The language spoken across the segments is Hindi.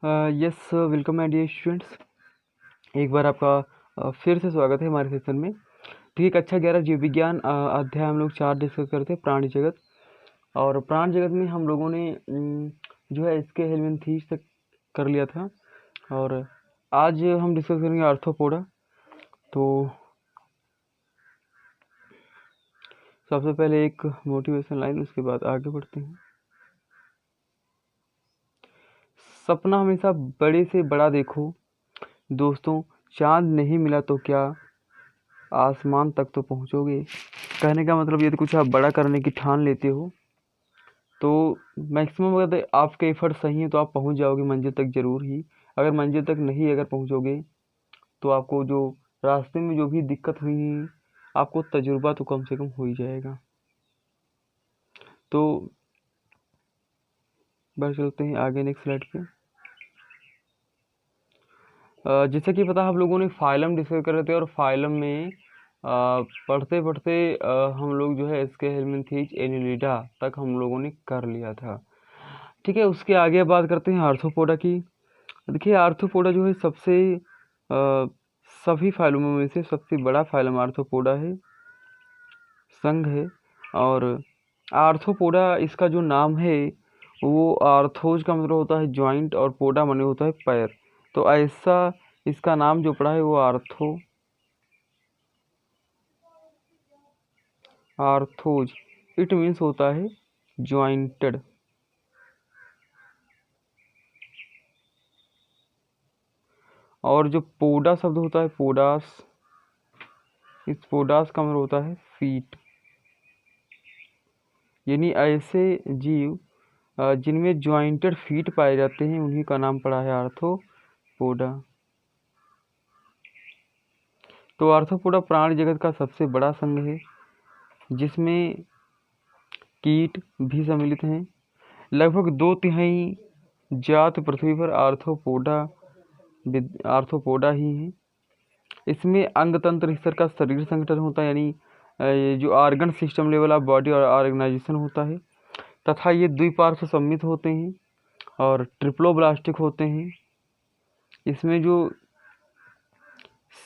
Yes, welcome my dear students. एक बार आपका फिर से स्वागत है हमारे सेशन में। ठीक, कक्षा 11 जीव विज्ञान अध्याय हम लोग 4 डिस्कस करते हैं, प्राणी जगत। और प्राणी जगत में हम लोगों ने जो है इसके हेलमिनथीज तक कर लिया था, और आज हम डिस्कस करेंगे आर्थ्रोपोडा। तो सबसे पहले एक मोटिवेशन लाइन, उसके बाद आगे बढ़ते हैं। सपना हमेशा बड़े से बड़ा देखो दोस्तों, चांद नहीं मिला तो क्या, आसमान तक तो पहुंचोगे। कहने का मतलब यदि कुछ आप बड़ा करने की ठान लेते हो तो मैक्सिमम अगर आपके एफर्ट सही है तो आप पहुंच जाओगे मंजिल तक ज़रूर ही। अगर मंजिल तक नहीं अगर पहुंचोगे तो आपको जो रास्ते में जो भी दिक्कत हुई, आपको तजुर्बा तो कम से कम हो ही जाएगा। तो बढ़ चलते हैं आगे नेक्स्ट स्लाइड पे। जैसे कि पता हम लोगों ने फाइलम डिस्कस कर रहे थे, और फाइलम में पढ़ते पढ़ते हम लोग जो है इसके हेलमिनथीज एनिलिडा तक हम लोगों ने कर लिया था। ठीक है, उसके आगे बात करते हैं आर्थ्रोपोडा की। देखिए, आर्थ्रोपोडा जो है सबसे सभी फाइलमों में से सबसे बड़ा फाइलम आर्थ्रोपोडा है, संघ है। और आर्थ्रोपोडा इसका जो नाम है वो आर्थोज का मतलब होता है जॉइंट, और पोडा माने होता है पैर। तो ऐसा इसका नाम जो पड़ा है वो आर्थोज, इट मीन्स होता है ज्वाइंटेड। और जो पोडा शब्द होता है पोडास, इस पोडास का मतलब होता है फीट। यानी ऐसे जीव जिनमें ज्वाइंटेड फीट पाए जाते हैं उन्हीं का नाम पड़ा है आर्थ्रोपोडा। तो आर्थ्रोपोडा प्राणी जगत का सबसे बड़ा संघ है, जिसमें कीट भी सम्मिलित हैं। लगभग 2/3 जात पृथ्वी पर आर्थ्रोपोडा ही हैं। इसमें अंग तंत्र स्तर का शरीर संगठन होता है, यानी ये जो organ system level of body और ऑर्गेनाइजेशन होता है, तथा ये द्विपार्श्व सम्मित होते हैं और ट्रिप्लोब्लास्टिक होते हैं। इसमें जो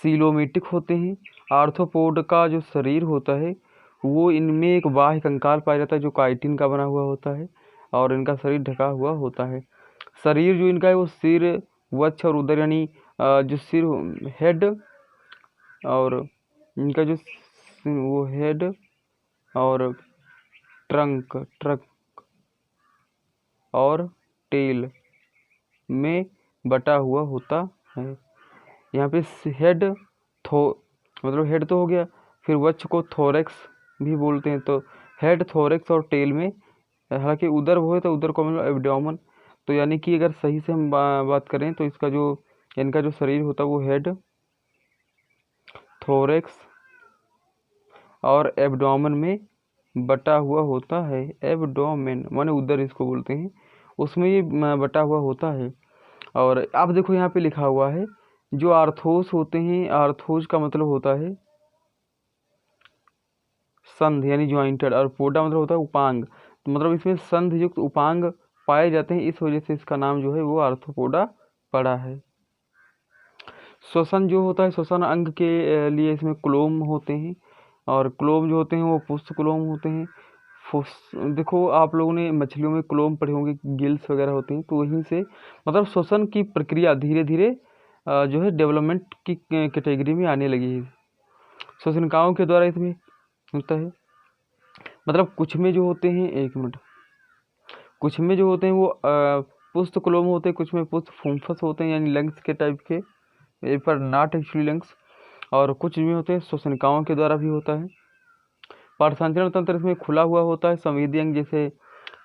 सीलोमेटिक होते हैं। आर्थ्रोपोड का जो शरीर होता है वो इनमें एक बाह्य कंकाल पाया जाता है जो काइटिन का बना हुआ होता है, और इनका शरीर ढका हुआ होता है। शरीर जो इनका है वो सिर, वक्ष और उदर, यानी जो सिर हेड, और इनका जो वो हेड और ट्रक और टेल में बटा हुआ होता है। यहाँ पे हेड मतलब हेड तो हो गया, फिर वक्ष को थोरैक्स भी बोलते हैं। तो हेड, थोरैक्स और टेल में, हालांकि उदर वो है तो उदर को मतलब एब्डोमेन। तो यानी कि अगर सही से हम बात करें तो इनका जो शरीर होता है वो हेड, थोरैक्स और एब्डोमेन में बटा हुआ होता है। एब्डोमेन माने उदर इसको बोलते हैं, उसमें ये बटा हुआ होता है। और आप देखो यहाँ पे लिखा हुआ है जो आर्थोस होते हैं, आर्थोज का मतलब होता है संध यानी ज्वाइंटेड, और पोडा मतलब होता है उपांग। तो मतलब इसमें संध युक्त उपांग पाए जाते हैं, इस वजह से इसका नाम जो है वो आर्थ्रोपोडा पड़ा है। श्वसन जो होता है, श्वसन अंग के लिए इसमें क्लोम होते हैं, और क्लोम जो होते हैं वो पुष्ट क्लोम होते हैं। देखो, आप लोगों ने मछलियों में क्लोम पढ़े होंगे, गिल्स वगैरह होते हैं, तो वहीं से मतलब श्वसन की प्रक्रिया धीरे धीरे जो है डेवलपमेंट की कैटेगरी में आने लगी है। श्वसनिकाओं के द्वारा इसमें होता है। मतलब कुछ में जो होते हैं, एक मिनट, कुछ में जो होते हैं वो पुष्ट क्लोम होते हैं, कुछ में पुष्ट फुम्फस होते हैं, यानी लंग्स के टाइप के, पर नॉट एक्चुअली लंग्स। और कुछ में होते हैं श्वसनिकाओं के द्वारा भी होता है। पारसंचरण तंत्र इसमें खुला हुआ होता है। संवेदी अंग जैसे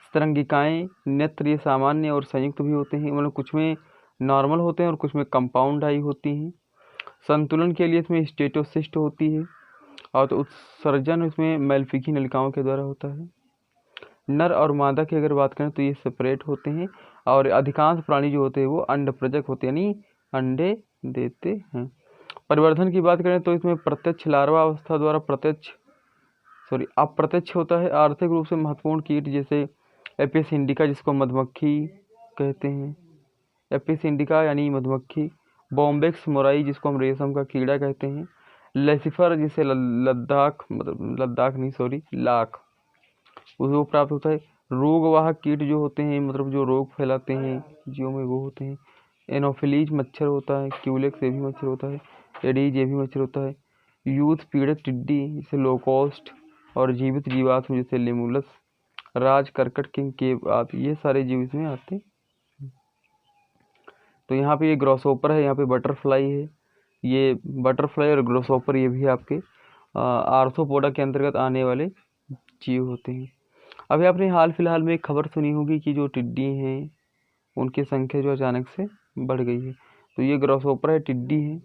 स्तरंगिकाएं, नेत्र, ये सामान्य और संयुक्त भी होते हैं। मतलब कुछ में नॉर्मल होते हैं और कुछ में कंपाउंड आई होती हैं। संतुलन के लिए इसमें स्टेटोसिस्ट होती है, और तो उत्सर्जन इसमें मैल्फिकी नलिकाओं के द्वारा होता है। नर और मादा की अगर बात करें तो ये सेपरेट होते हैं, और अधिकांश प्राणी जो होते हैं वो अंडप्रजक होते हैं, यानी अंडे देते हैं। परिवर्धन की बात करें तो इसमें प्रत्यक्ष लार्वा अवस्था द्वारा अप्रत्यक्ष होता है। आर्थिक रूप से महत्वपूर्ण कीट जैसे एपिस इंडिका, जिसको मधुमक्खी कहते हैं, एपिस इंडिका यानी मधुमक्खी, बॉम्बेक्स मोराई जिसको हम रेशम का कीड़ा कहते हैं, लेसिफर जिसे लद्दाख मतलब लद्दाख नहीं सॉरी लाख उसको प्राप्त होता है। रोगवाहक कीट जो होते हैं मतलब जो रोग फैलाते हैं जीवों में वो होते हैं। एनोफिलीज मच्छर होता है, क्यूलेक्स ये भी मच्छर होता है, एडीज ये भी मच्छर होता है। यूथ पीड़क टिड्डी जैसे लोकोस्ट, और जीवित जीवात्म जैसे लिमुलस, राज करकट किंग केव आदि ये सारे जीव इसमें आते हैं। तो यहाँ पे ये ग्रॉसहोपर है, यहाँ पे बटरफ्लाई है। ये बटरफ्लाई और ग्रॉसहोपर ये भी आपके आर्थ्रोपोडा के अंतर्गत आने वाले जीव होते हैं। अभी आपने हाल फिलहाल में एक खबर सुनी होगी कि जो टिड्डी हैं उनकी संख्या जो अचानक से बढ़ गई है। तो ये ग्रॉसहोपर है, टिड्डी है,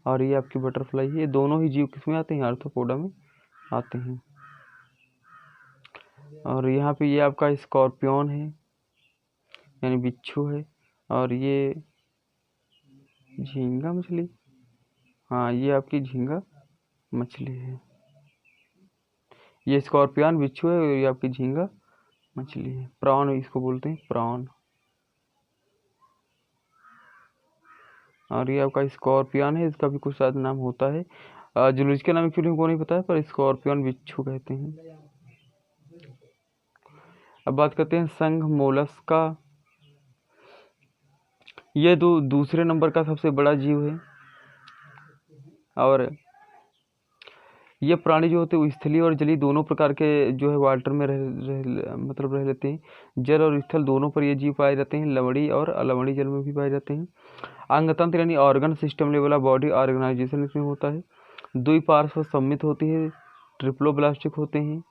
और ये आपकी बटरफ्लाई है। ये दोनों ही जीव किसमें आते हैं? आर्थ्रोपोडा में आते हैं। और यहाँ पे ये आपका स्कॉर्पियन है यानी बिच्छू है, और ये झींगा मछली, हाँ ये आपकी झींगा मछली है। ये स्कॉर्पियन बिच्छू है और ये आपकी झींगा मछली है। प्रॉन इसको बोलते हैं, प्रॉन। और ये आपका स्कॉर्पियन है, इसका भी कुछ शायद नाम होता है, जूलॉजिकल नाम एक्चुअली हमको नहीं पता है, पर स्कॉर्पियन बिच्छू कहते हैं। अब बात करते हैं संघ मोलस्का। ये दूसरे नंबर का सबसे बड़ा जीव है, और ये प्राणी जो होते हैं वो स्थलीय और जलीय दोनों प्रकार के जो है वाटर में रह लेते हैं। जल और स्थल दोनों पर ये जीव पाए जाते हैं। लवणी और अलवणी जल में भी पाए जाते हैं। अंगतंत्र यानी organ system level of body organisation इसमें होता है। द्विपार्श्व सम्मित होती है, ट्रिप्लोब्लास्टिक होते हैं,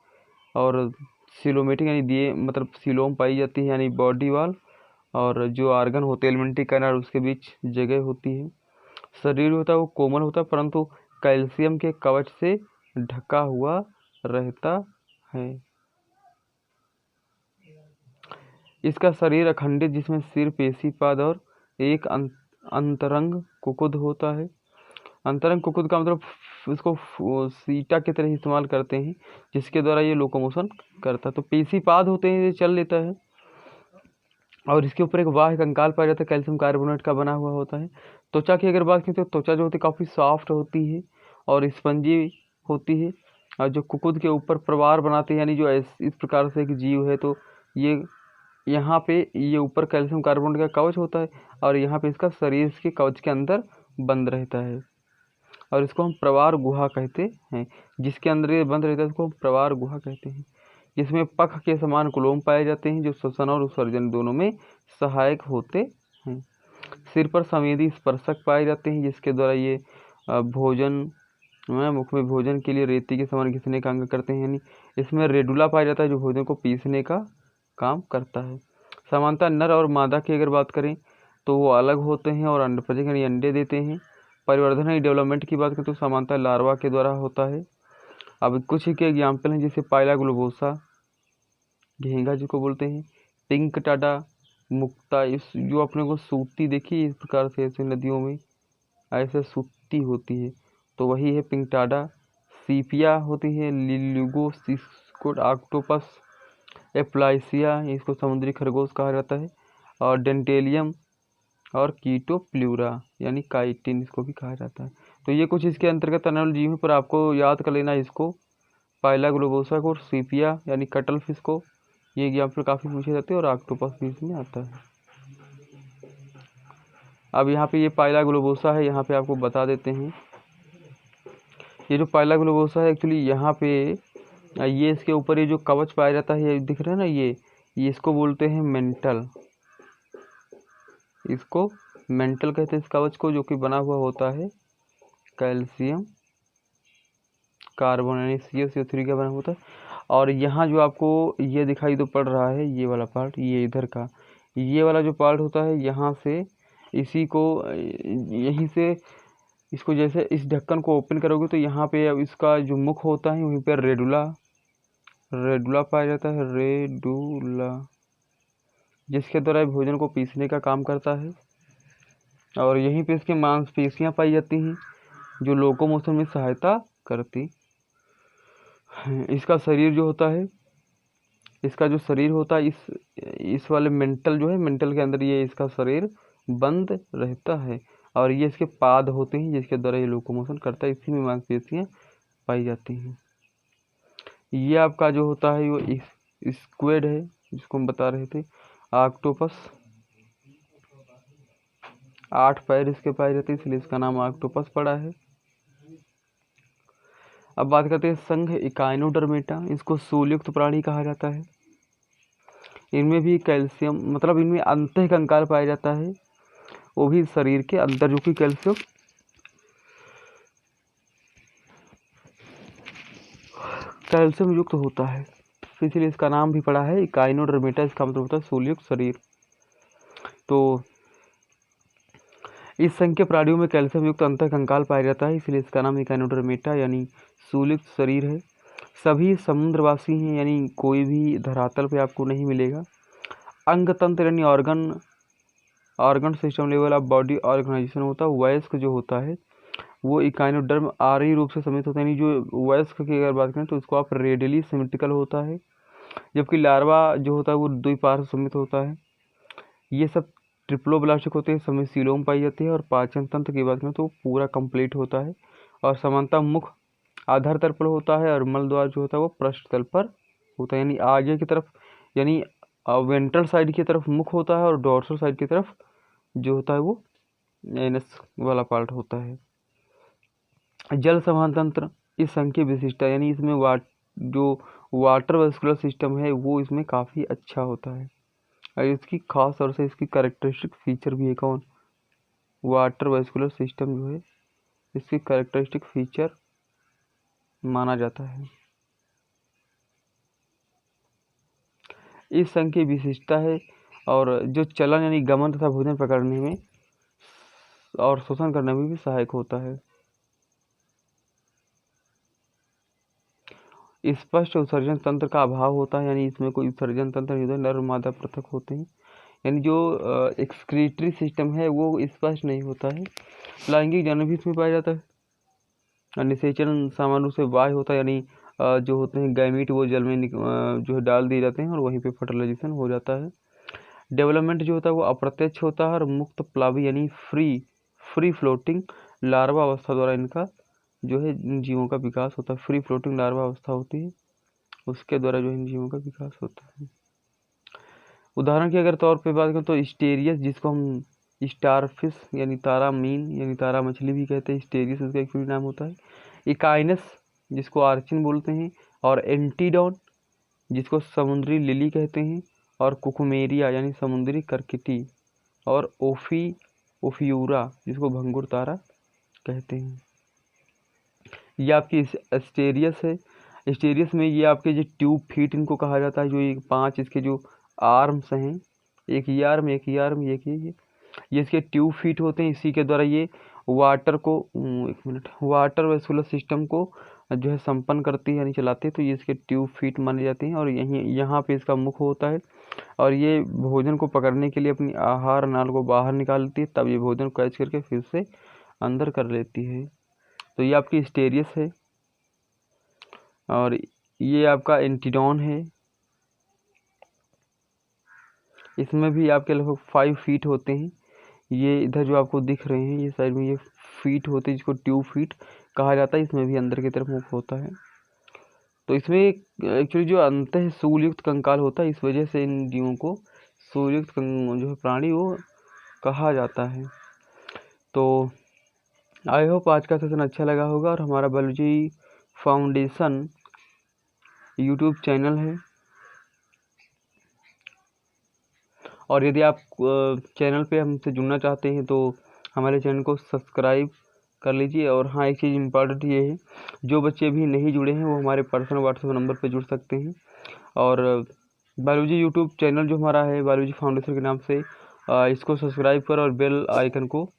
और सिलोमेटिक यानी दिए मतलब सिलोम पाई जाती है यानी बॉडी वाल, और जो ऑर्गन होते हैं एलिमेंट्री कैनाल उसके बीच जगह होती है। शरीर होता है वो कोमल होता है परंतु कैल्शियम के कवच से ढका हुआ रहता है। इसका शरीर अखंडित जिसमें सिर, पेशीपाद और एक अंतरंग कुकुद होता है। अंतरंग कुकुद का मतलब इसको सीटा की तरह इस्तेमाल करते हैं जिसके द्वारा ये लोकोमोशन करता है। तो पेशीपाद होते हैं, ये चल लेता है, और इसके ऊपर एक वाह कंकाल पाया जाता है, कैल्शियम कार्बोनेट का बना हुआ होता है। त्वचा की अगर बात करें तो त्वचा जो होती है काफ़ी सॉफ्ट होती है और स्पंजी होती है। और जो कुकुद के ऊपर प्रवार बनाते हैं यानी जो इस प्रकार से एक जीव है, तो ये यहाँ पे ये ऊपर कैल्शियम कार्बोनेट का कवच होता है और यहाँ पे इसका शरीर इसके कवच के अंदर बंद रहता है, और इसको हम प्रवार गुहा कहते हैं। जिसके अंदर ये बंद रहता है इसको हम प्रवार गुहा कहते हैं। जिसमें पख के समान कुलोम पाए जाते हैं जो श्वसन और उत्सर्जन दोनों में सहायक होते हैं। सिर पर संवेदी स्पर्शक पाए जाते हैं जिसके द्वारा ये भोजन मुख में भोजन के लिए रेती के समान घिसने का अंग करते हैं। यानी इसमें रेडुला पाया जाता है जो भोजन को पीसने का काम करता है। समानता नर और मादा की अगर बात करें तो वो अलग होते हैं और अंडपजक यानी अंडे देते हैं। परिवर्धन यानी डेवलपमेंट की बात करें तो समानता लार्वा के द्वारा होता है। अब कुछ ही के एग्जाम्पल हैं जैसे पाइला ग्लोबोसा, घेंगा जिसको बोलते हैं, पिंक टाडा, मुक्ता, इस जो अपने को सूती देखी इस प्रकार से ऐसे नदियों में ऐसे सूती होती है तो वही है पिंक टाडा। सीपिया होती है, लिलुगोसिस्कोड, ऑक्टोपस, एप्लाइसिया इसको समुद्री खरगोश कहा जाता है, और डेंटेलियम और कीटोप्ल्यूरा यानी काइटिन इसको भी कहा जाता है। तो ये कुछ इसके अंतर्गत आने वाले जीव हैं, पर आपको याद कर लेना इसको, पाइला ग्लोबोसा को, सीपिया यानी कटल फिश को, ये एग्जाम्पल काफ़ी पूछे जाते हैं, और ऑक्टोपस भी इसमें आता है। अब यहाँ पे ये पाइला ग्लोबोसा है, यहाँ पे आपको बता देते हैं। ये जो पाइला ग्लोबोसा है एक्चुअली यहाँ पे ये इसके ऊपर ये जो कवच पाया जाता है ये दिख रहा है ना, ये इसको बोलते हैं मेंटल, इसको मेंटल कहते हैं इस कवच को, जो कि बना हुआ होता है कैल्शियम कार्बन यानी CO3 का बना होता है। और यहाँ जो आपको ये दिखाई तो पड़ रहा है ये वाला पार्ट, ये इधर का ये वाला जो पार्ट होता है, यहाँ से इसी को यहीं से इसको जैसे इस ढक्कन को ओपन करोगे तो यहाँ पे अब इसका जो मुख होता है वहीं पर रेडुला पाया जाता है, रेडुला, जिसके द्वारा भोजन को पीसने का काम करता है। और यहीं पे इसकी मांसपेशियाँ पाई जाती हैं जो लोकोमोशन में सहायता करती हैं। इसका शरीर जो होता है इसका जो शरीर होता है इस वाले मेंटल जो है, मेंटल के अंदर ये इसका शरीर बंद रहता है और ये इसके पाद होते हैं जिसके द्वारा ये लोकोमोशन करता है। इसी में मांसपेशियाँ पाई जाती हैं। ये आपका जो होता है वो स्क्विड है जिसको हम बता रहे थे, ऑक्टोपस। 8 पैर इसके पाए जाते हैं इसलिए इसका नाम ऑक्टोपस पड़ा है। अब बात करते हैं संघ इकाइनोडर्मेटा। इसको सूलयुक्त प्राणी कहा जाता है। इनमें भी कैल्शियम, मतलब इनमें अंतः कंकाल पाया जाता है, वो भी शरीर के अंदर, जो कि कैल्शियम युक्त होता है, तो इसलिए इसका नाम भी पड़ा है इकाइनोडर्मेटा। इसका मतलब होता है सूलयुक्त शरीर। तो इस संघ के प्राणियों में कैल्शियम युक्त अंतः कंकाल पाया जाता है, इसलिए इसका नाम इकाइनोडर्मेटा यानी सूलयुक्त शरीर है। सभी समुद्रवासी हैं, यानी कोई भी धरातल पे आपको नहीं मिलेगा। अंग तंत्र यानी organ system level of body organisation होता है। वयस्क जो होता है वो इकाइनोडर्म आर्य रूप से समित होता है, यानी जो वयस्क की अगर बात करें तो उसको आप रेडियली सिमेट्रिकल होता है, जबकि लार्वा जो होता है वो द्विपार्श्व समित होता है। ये सब ट्रिप्लोब्लास्टिक होते हैं, समय सीलोम पाई जाती है। और पाचन तंत्र की बात करें तो पूरा कंप्लीट होता है और समानता मुख आधार तल पर होता है और मल द्वार जो होता है वो पृष्ठ तल पर होता है, यानी आगे की तरफ, यानी वेंट्रल साइड की तरफ मुख होता है और डोर्सल साइड की तरफ जो होता है वो एनस वाला पार्ट होता है। जल संवहन तंत्र इस संघ की विशिष्टता, यानी इसमें जो वाटर वेस्कुलर सिस्टम है वो इसमें काफ़ी अच्छा होता है और इसकी खास तौर से इसकी कैरेक्टरिस्टिक फीचर भी है। कौन? वाटर वेस्कुलर सिस्टम जो है इसकी कैरेक्टरिस्टिक फीचर माना जाता है। इस संघ की विशिष्टता है और जो चलन यानी गमन तथा भोजन पकड़ने में और शोषण करने में भी सहायक होता है। स्पष्ट उत्सर्जन तंत्र का अभाव होता है, यानी इसमें कोई उत्सर्जन तंत्र नहीं होता, नर और मादा पृथक होते हैं, यानी जो एक्सक्रीटरी सिस्टम है वो स्पष्ट नहीं होता है। लैंगिक जनन भी इसमें पाया जाता है। निषेचन सामान्य रूप से बाह्य होता है, यानी जो होते हैं गैमीट वो जल में जो है डाल दिए जाते हैं और वहीं पे फर्टिलाइजेशन हो जाता है। डेवलपमेंट जो होता है वो अप्रत्यक्ष होता है और मुक्त प्लावी यानी फ्री फ्लोटिंग लार्वा अवस्था द्वारा इनका जो है इन जीवों का विकास होता है। फ्री फ्लोटिंग लार्वा अवस्था होती है, उसके द्वारा जो इन जीवों का विकास होता है। उदाहरण के अगर तौर पे बात करें तो स्टेरियस, जिसको हम स्टारफिश यानी तारा मीन यानी तारा मछली भी कहते हैं, स्टेरियस उसका एक नाम होता है। इकाइनस जिसको आर्चिन बोलते हैं, और एंटीडॉन जिसको समुद्री लिली कहते हैं, और कुकुमेरिया यानी समुद्री करकिटी, और ओफियूरा जिसको भंगुर तारा कहते हैं। ये आपकी स्टेरियस है। स्टेरियस में ये आपके जो ट्यूब फीट इनको कहा जाता है, जो ये 5 इसके जो आर्म्स हैं, एक ये आर्म एक ये आर्म एक ये इसके ट्यूब फीट होते हैं। इसी के द्वारा ये वाटर वेस्कुलर सिस्टम को जो है संपन्न करती है यानी चलाती है, तो ये इसके ट्यूब फीट माने जाते हैं। और यहाँ पे इसका मुख होता है और ये भोजन को पकड़ने के लिए अपनी आहार नाल को बाहर निकालती है, तब ये भोजन को कैच करके फिर से अंदर कर लेती है। तो ये आपकी स्टेरियस है और ये आपका एंटीडॉन है। इसमें भी आपके लगभग 5 फीट होते हैं। ये इधर जो आपको दिख रहे हैं ये साइड में ये फीट होते हैं जिसको ट्यूब फीट कहा जाता है। इसमें भी अंदर की तरफ मुख होता है। तो इसमें एक्चुअली जो अंतः सूलयुक्त कंकाल होता है, इस वजह से इन जीवों को सूलयुक्त जो है प्राणी वो कहा जाता है। तो आई होप आज का सेशन अच्छा लगा होगा। और हमारा बायोलॉजी फाउंडेशन यूट्यूब चैनल है, और यदि आप चैनल पे हमसे जुड़ना चाहते हैं तो हमारे चैनल को सब्सक्राइब कर लीजिए। और हाँ, एक चीज़ इम्पॉर्टेंट ये है, जो बच्चे अभी नहीं जुड़े हैं वो हमारे पर्सनल व्हाट्सएप नंबर पे जुड़ सकते हैं। और बायोलॉजी यूट्यूब चैनल जो हमारा है बायोलॉजी फाउंडेशन के नाम से, इसको सब्सक्राइब कर और बेल आइकन को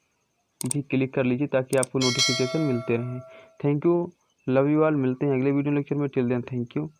भी क्लिक कर लीजिए ताकि आपको नोटिफिकेशन मिलते रहें। Thank you, love you all. मिलते हैं अगले वीडियो लेक्चर में। Till then thank you.